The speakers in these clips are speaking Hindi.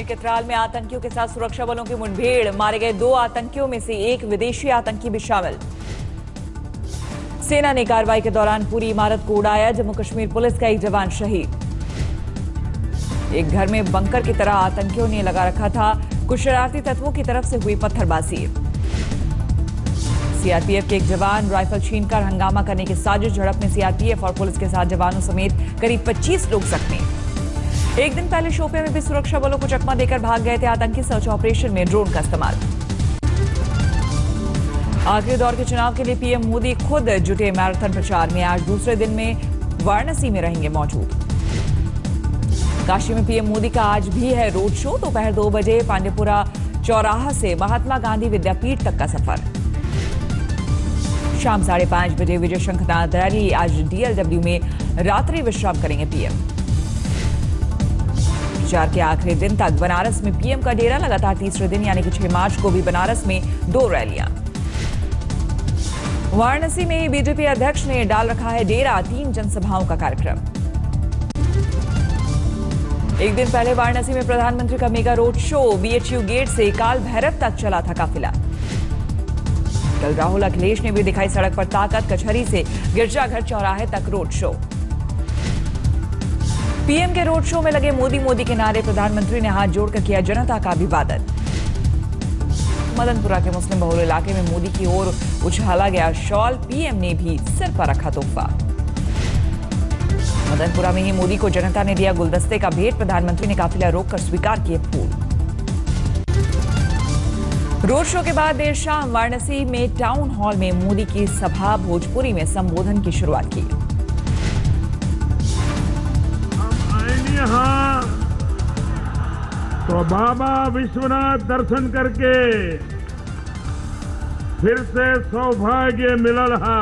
के त्राल में आतंकियों के साथ सुरक्षा बलों की मुठभेड़, मारे गए 2 आतंकियों में से एक विदेशी आतंकी भी शामिल। सेना ने कार्रवाई के दौरान पूरी इमारत को उड़ाया, जम्मू कश्मीर पुलिस का एक जवान शहीद। एक घर में बंकर की तरह आतंकियों ने लगा रखा था, कुछ शरारती तत्वों की तरफ से हुई पत्थरबाजी। सीआरपीएफ के एक जवान राइफल छीनकर हंगामा करने की साजिश, झड़प में सीआरपीएफ और पुलिस के 7 जवानों समेत करीब 25 लोग जख्मी। एक दिन पहले शोपियां में भी सुरक्षा बलों को चकमा देकर भाग गए थे आतंकी, सर्च ऑपरेशन में ड्रोन का इस्तेमाल। आखिरी दौर के चुनाव के लिए पीएम मोदी खुद जुटे मैराथन प्रचार में, आज दूसरे दिन में वाराणसी में रहेंगे मौजूद। काशी में पीएम मोदी का आज भी है रोड शो, दोपहर 2 बजे पांडेपुरा चौराहा से महात्मा गांधी विद्यापीठ तक का सफर। शाम 5:30 बजे विजय शंखनाथ रैली, आज डीएलडब्ल्यू में रात्रि विश्राम करेंगे पीएम। प्रचार के आखिरी दिन तक बनारस में पीएम का डेरा, लगातार तीसरे दिन यानी कि 6 मार्च को भी बनारस में 2 रैलियां। वाराणसी में बीजेपी अध्यक्ष ने डाल रखा है डेरा, 3 जनसभाओं का कार्यक्रम। एक दिन पहले वाराणसी में प्रधानमंत्री का mega road show, BHU gate से काल भैरव तक चला था काफिला। कल राहुल अखिलेश ने भी दिखाई सड़क पर ताकत, कचहरी से गिरजाघर चौराहे तक रोड शो। पीएम के रोड शो में लगे मोदी मोदी के नारे, प्रधानमंत्री ने हाथ जोड़कर किया जनता का अभिवादन। मदनपुरा के मुस्लिम बहुल इलाके में मोदी की ओर उछाला गया शॉल, पीएम ने भी सिर पर रखा तोहफा। मदनपुरा में ही मोदी को जनता ने दिया गुलदस्ते का भेंट, प्रधानमंत्री ने काफिला रोककर स्वीकार किए फूल। रोड शो के बाद देर शाम वाराणसी में टाउन हॉल में मोदी की सभा, भोजपुरी में संबोधन की शुरुआत की। हम आए यहाँ तो बाबा विश्वनाथ दर्शन करके फिर से सौभाग्य मिलल है।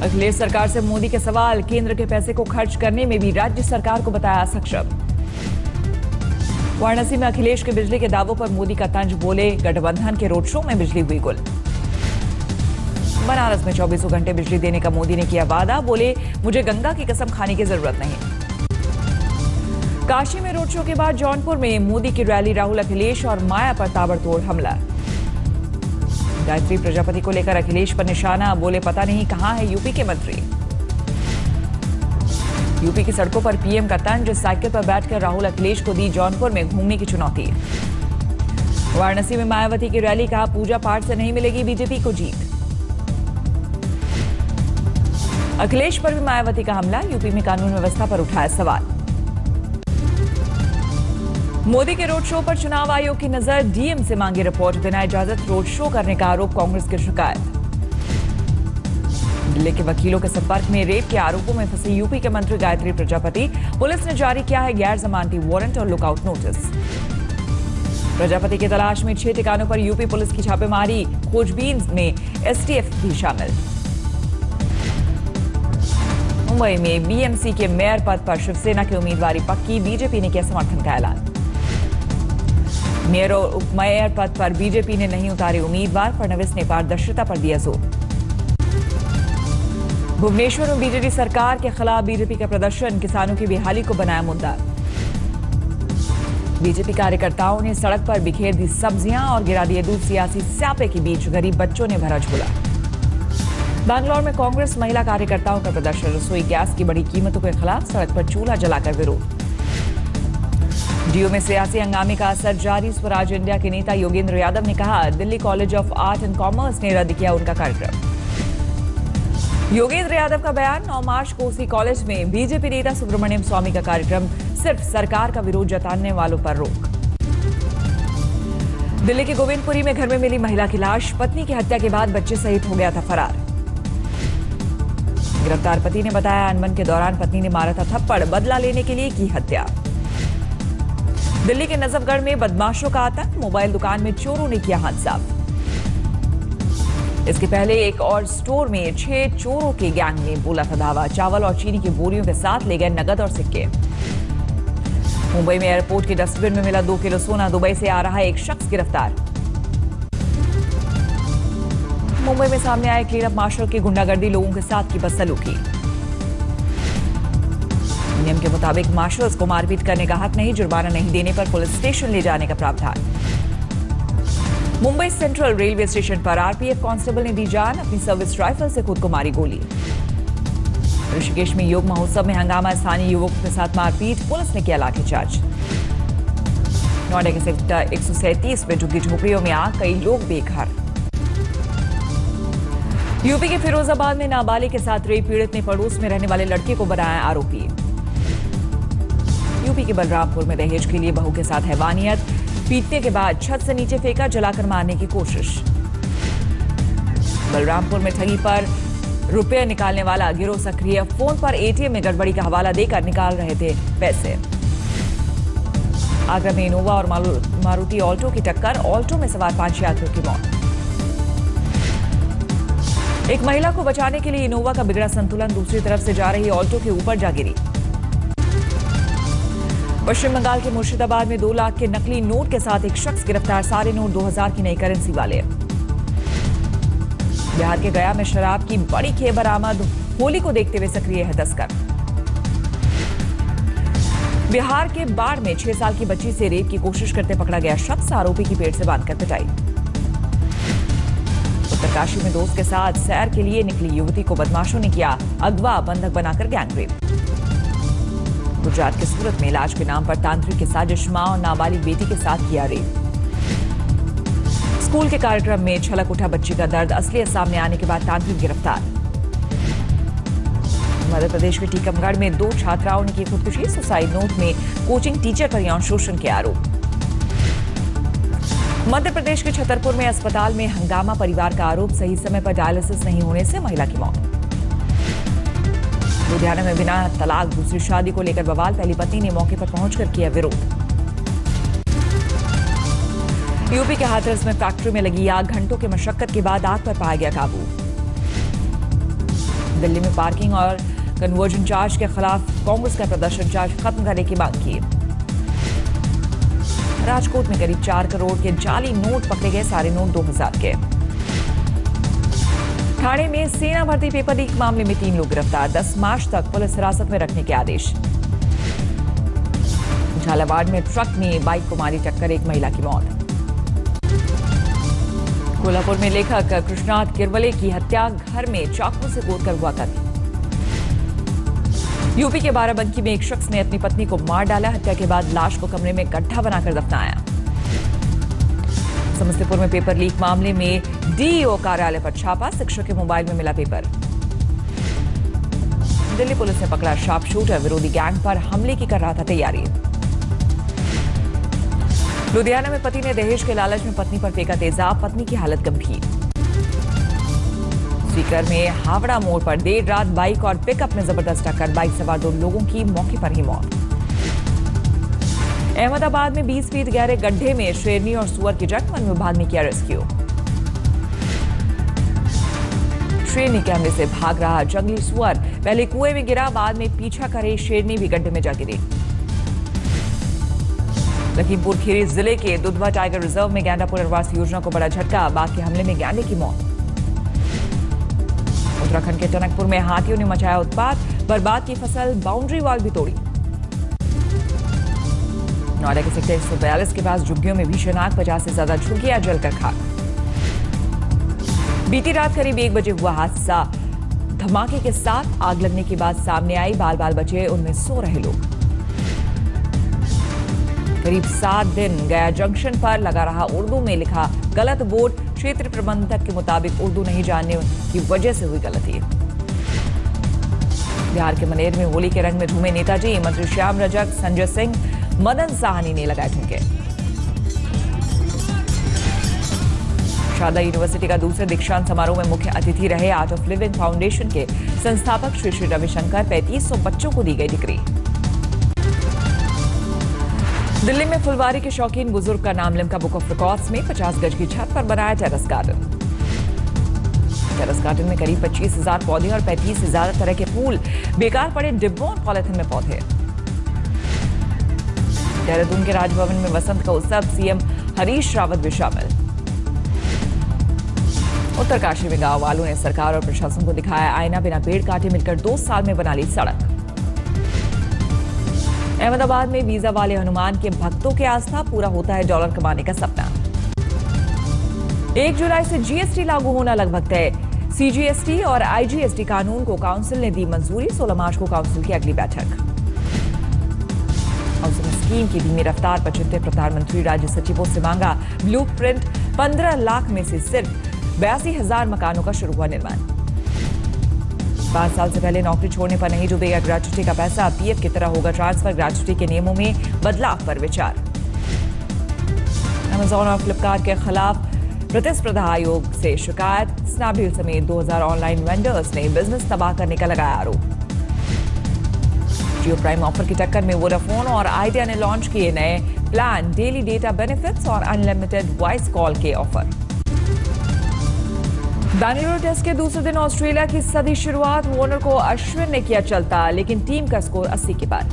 अखिलेश सरकार से मोदी के सवाल, केंद्र के पैसे को खर्च करने में भी राज्य सरकार को बताया सक्षम। वाराणसी में अखिलेश के बिजली के दावों पर मोदी का तंज, बोले गठबंधन के रोड शो में बिजली हुई गुल। बनारस में 24 घंटे बिजली देने का मोदी ने किया वादा, बोले मुझे गंगा की कसम खाने की जरूरत नहीं। काशी में रोड शो के बाद जौनपुर में मोदी की रैली, राहुल अखिलेश और माया पर ताबड़तोड़ हमला। गायत्री प्रजापति को लेकर अखिलेश पर निशाना, बोले पता नहीं कहां है यूपी के मंत्री। यूपी की सड़कों पर पीएम का तंज, साइकिल पर बैठकर राहुल अखिलेश को दी जौनपुर में घूमने की चुनौती। वाराणसी में मायावती की रैली, कहा पूजा पाठ से नहीं मिलेगी बीजेपी को जीत। अखिलेश पर भी मायावती का हमला, यूपी में कानून व्यवस्था पर उठाया सवाल। मोदी के रोड शो पर चुनाव आयोग की नजर, डीएम से मांगी रिपोर्ट, बिना इजाजत रोड शो करने का आरोप, कांग्रेस की शिकायत। दिल्ली के वकीलों के संपर्क में रेप के आरोपों में फंसे यूपी के मंत्री गायत्री प्रजापति, पुलिस ने जारी किया है गैर जमानती वारंट और लुकआउट नोटिस। प्रजापति की तलाश में 6 ठिकानों पर यूपी पुलिस की छापेमारी, खोजबीन में एसटीएफ भी शामिल। मुंबई में बीएमसी के मेयर पद पर शिवसेना की उम्मीदवारी पक्की, बीजेपी ने किया समर्थन का ऐलान। मेयर और उपमेयर पद पर बीजेपी ने नहीं उतारे उम्मीदवार, फडणवीस ने पारदर्शिता पर दिया जोर। भुवनेश्वर में बीजेपी सरकार के खिलाफ बीजेपी का प्रदर्शन, किसानों की बेहाली को बनाया मुद्दा। बीजेपी कार्यकर्ताओं ने सड़क पर बिखेर दी सब्जियां और गिरा दिए दूध, सियासी स्यापे के बीच गरीब बच्चों ने भरा झोला। बैंगलोर में कांग्रेस महिला कार्यकर्ताओं का प्रदर्शन, रसोई गैस की बढ़ी कीमतों के खिलाफ सड़क पर चूल्हा जलाकर विरोध। डीयू में सियासी हंगामे का असर जारी, स्वराज इंडिया के नेता योगेंद्र यादव ने कहा Delhi college of art and commerce ने रद्द किया उनका कार्यक्रम। योगेंद्र यादव का बयान, 9 मार्च को उसी कॉलेज में बीजेपी नेता सुब्रमण्यम स्वामी का कार्यक्रम, सिर्फ सरकार का विरोध जताने वालों पर रोक। दिल्ली के गोविंदपुरी में घर में मिली महिला की लाश, पत्नी की हत्या के बाद बच्चे सहित हो गया था फरार। गिरफ्तार पति ने बताया अनबन के दौरान पत्नी ने मारा था थप्पड़, बदला लेने के लिए की हत्या। दिल्ली के नजफगढ़ में बदमाशों का आतंक, मोबाइल दुकान में चोरों ने किया हाथ साफ। इसके पहले एक और स्टोर में 6 चोरों के गैंग ने बोला था धावा, चावल और चीनी की बोरियों के साथ ले गए नगद और सिक्के। मुंबई में एयरपोर्ट के डस्टबिन में मिला 2 किलो सोना, दुबई से आ रहा एक शख्स गिरफ्तार। मुंबई में सामने आए क्लीनअप मार्शल की गुंडागर्दी, लोगों के साथ की बदसलूकी। नियम के मुताबिक मार्शल्स को मारपीट करने का हक नहीं, जुर्माना नहीं देने पर पुलिस स्टेशन ले जाने का प्रावधान। मुंबई सेंट्रल रेलवे स्टेशन पर आरपीएफ कांस्टेबल ने दी जान, अपनी सर्विस राइफल से खुद को मारी गोली। ऋषिकेश में योग महोत्सव में हंगामा, स्थानीय युवकों के साथ मारपीट, पुलिस ने किया लाठीचार्ज। नोएडा के सेक्टर 137 में झुग्गी झोपड़ियों में आग, कई लोग बेघर। यूपी के फिरोजाबाद में नाबालिग के साथ रेप पीड़ित ने पड़ोस में रहने वाले लड़के को बनाया आरोपी। यूपी के बलरामपुर में दहेज के लिए बहू के साथ हैवानियत, पीटने के बाद छत से नीचे फेंका, जलाकर मारने की कोशिश। बलरामपुर में ठगी पर रुपए निकालने वाला गिरोह सक्रिय, फोन पर एटीएम में गड़बड़ी का हवाला देकर निकाल रहे थे पैसे। आगरा में इनोवा और मारुति ऑल्टो की टक्कर, ऑल्टो में सवार 5 यात्रियों की मौत। एक महिला को बचाने के लिए इनोवा का बिगड़ा संतुलन, दूसरी तरफ से जा रही ऑल्टो के ऊपर जा गिरी। पश्चिम बंगाल के मुर्शिदाबाद में 2 लाख के नकली नोट के साथ एक शख्स गिरफ्तार, सारे नोट 2000 की नई करेंसी वाले। बिहार के गया में शराब की बड़ी खेप बरामद, होली को देखते हुए सक्रिय है तस्कर। बिहार के बाढ़ में 6 साल की बच्ची से रेप की कोशिश करते पकड़ा गया शख्स, आरोपी की पेट से बांधकर पिटाई। उत्तरकाशी में दोस्त के साथ सैर के लिए निकली युवती को बदमाशों ने किया अगवा, बंधक बनाकर गैंगरेप। गुजरात के सूरत में इलाज के नाम पर तांत्रिक की साजिश, मां और नाबालिग बेटी के साथ किया रेप। स्कूल के कार्यक्रम में छलक उठा बच्ची का दर्द, असलियत सामने आने के बाद तांत्रिक गिरफ्तार। मध्य प्रदेश के टीकमगढ़ में 2 छात्राओं ने की खुदकुशी, सुसाइड नोट में कोचिंग टीचर पर यौन शोषण के आरोप। मध्य प्रदेश के छतरपुर में अस्पताल में हंगामा, परिवार का आरोप, सही समय पर डायलिसिस नहीं होने से महिला की मौत। लुधियाना में बिना तलाक दूसरी शादी को लेकर बवाल, पहली पत्नी ने मौके पर पहुंचकर किया विरोध। यूपी के हाथरस में फैक्ट्री में लगी आग, घंटों की मशक्कत के बाद आग पर पाया गया काबू। दिल्ली में पार्किंग और कन्वर्जन चार्ज के खिलाफ कांग्रेस का प्रदर्शन, चार्ज खत्म करने की मांग की। राजकोट में करीब 4 करोड़ के जाली नोट पकड़े गए, सारे नोट 2000 के। ठाणे में सेना भर्ती पेपर लीक मामले में 3 लोग गिरफ्तार, 10 मार्च तक पुलिस हिरासत में रखने के आदेश। झालावाड़ में ट्रक ने बाइक को मारी टक्कर, एक महिला की मौत। कोल्हापुर में लेखक कृष्णात किरवले की हत्या, घर में चाकू से गोदकर हुआ कत्ल। यूपी के बाराबंकी में एक शख्स ने अपनी पत्नी को मार डाला, हत्या के बाद लाश को कमरे में गड्ढा बनाकर दफनाया। समस्तीपुर में पेपर लीक मामले में डीईओ कार्यालय पर छापा, शिक्षक के मोबाइल में मिला पेपर। दिल्ली पुलिस ने पकड़ा शार्प शूटर, विरोधी गैंग पर हमले की कर रहा था तैयारी। लुधियाना में पति ने दहेज के लालच में पत्नी पर फेंका तेजाब, पत्नी की हालत गंभीर। सीकर में हावड़ा मोड़ पर देर रात बाइक और पिकअप में जबरदस्त टक्कर, बाइक सवार 2 लोगों की मौके पर ही मौत। अहमदाबाद में 20 फीट गहरे गड्ढे में शेरनी और सुअर की जट, वन विभाग ने किया रेस्क्यू। शेरनी कैमरे से भाग रहा जंगली सुअर पहले कुएं में गिरा, बाद में पीछा करे शेरनी भी गड्ढे में जा गिरी। लखीमपुर खीरी जिले के दुधवा टाइगर रिजर्व में गैंडा पुनर्वास योजना को बड़ा झटका, बाघ के हमले में गैंडे की मौत। उत्तराखंड के टनकपुर में हाथियों ने मचाया उत्पात, बर्बाद की फसल, बाउंड्री वॉल भी तोड़ी। नोएडा के सेक्टर 142 के पास झुग्गियों में भीषण आग, 50 से ज्यादा झुग्गियां जलकर खाक। बीती रात करीब 1 बजे हुआ हादसा, धमाके के साथ आग लगने के बाद सामने आई, बाल बाल बचे, उनमें सो रहे लोग। करीब 7 दिन गया जंक्शन पर लगा रहा उर्दू में लिखा गलत बोर्ड, क्षेत्र प्रबंधक के मुताबिक उर्दू नहीं जानने की वजह से हुई गलती। बिहार के मनेर में होली के रंग में झूमे नेताजी, मंत्री श्याम रजक, संजय सिंह, मदन साहनी ने लगाए ठुमके। शारदा यूनिवर्सिटी का दूसरे दीक्षांत समारोह में मुख्य अतिथि रहे आर्ट ऑफ लिविंग फाउंडेशन के संस्थापक श्री श्री रविशंकर, 3500 बच्चों को दी गई डिग्री। दिल्ली में फुलवारी के शौकीन बुजुर्ग का नाम लिम्का बुक ऑफ रिकॉर्ड्स में 50 गज की छत पर बनाया टेरेस गार्डन। टेरेस गार्डन में करीब 25,000 पौधे और 35 से ज्यादा तरह के फूल, बेकार पड़े डिब्बों और पॉलिथीन में पौधे। देहरादून के राजभवन में वसंत का उत्सव, सीएम हरीश रावत भी शामिल। उत्तरकाशी में गांव वालों ने सरकार और प्रशासन को दिखाया आईना, बिना पेड़ काटे मिलकर 2 साल में बना ली सड़क। अहमदाबाद में वीजा वाले हनुमान के भक्तों की आस्था, पूरा होता है डॉलर कमाने का सपना। 1 जुलाई से जीएसटी लागू होना लगभग तय। सीजीएसटी और आईजीएसटी कानून को काउंसिल ने दी मंजूरी। 16 मार्च को काउंसिल की अगली बैठक। हाउसिंग स्कीम की धीमी रफ्तार पर चिंतित प्रधानमंत्री राज्य सचिवों से मांगा ब्लूप्रिंट। 15 लाख में से सिर्फ 82,000 मकानों का शुरू हुआ निर्माण। 5 साल से पहले नौकरी छोड़ने पर नहीं डूबेगा ग्रेच्युटी का पैसा, पीएफ की तरह होगा ट्रांसफर। ग्रेच्युटी के नियमों में बदलाव पर विचार। अमेजॉन और फ्लिपकार्ट के खिलाफ प्रतिस्पर्धा आयोग से शिकायत। स्नैपडील समेत 2000 ऑनलाइन वेंडर्स ने बिजनेस तबाह करने का लगाया आरोप। जियो प्राइम ऑफर की टक्कर में वोडाफोन और आइडिया ने लॉन्च किए नए प्लान, डेली डेटा बेनिफिट्स और अनलिमिटेड वॉइस कॉल के ऑफर। बेंगलुरु टेस्ट के दूसरे दिन ऑस्ट्रेलिया की सदी शुरुआत। वार्नर को अश्विन ने किया चलता, लेकिन टीम का स्कोर 80 के पार।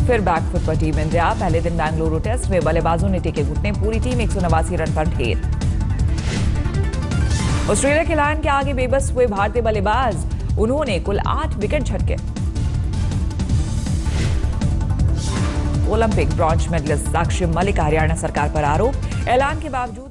फिर बैकफुट पर टीम इंडिया। पहले दिन बेंगलुरु टेस्ट में बल्लेबाजों ने टेके घुटने, पूरी टीम 189 रन पर ढेर। ऑस्ट्रेलिया के लायन के आगे बेबस हुए भारतीय बल्लेबाज, उन्होंने कुल 8 विकेट झटके। Olympic bronze medallist Sakshi Malik का हरियाणा सरकार पर आरोप, ऐलान के बावजूद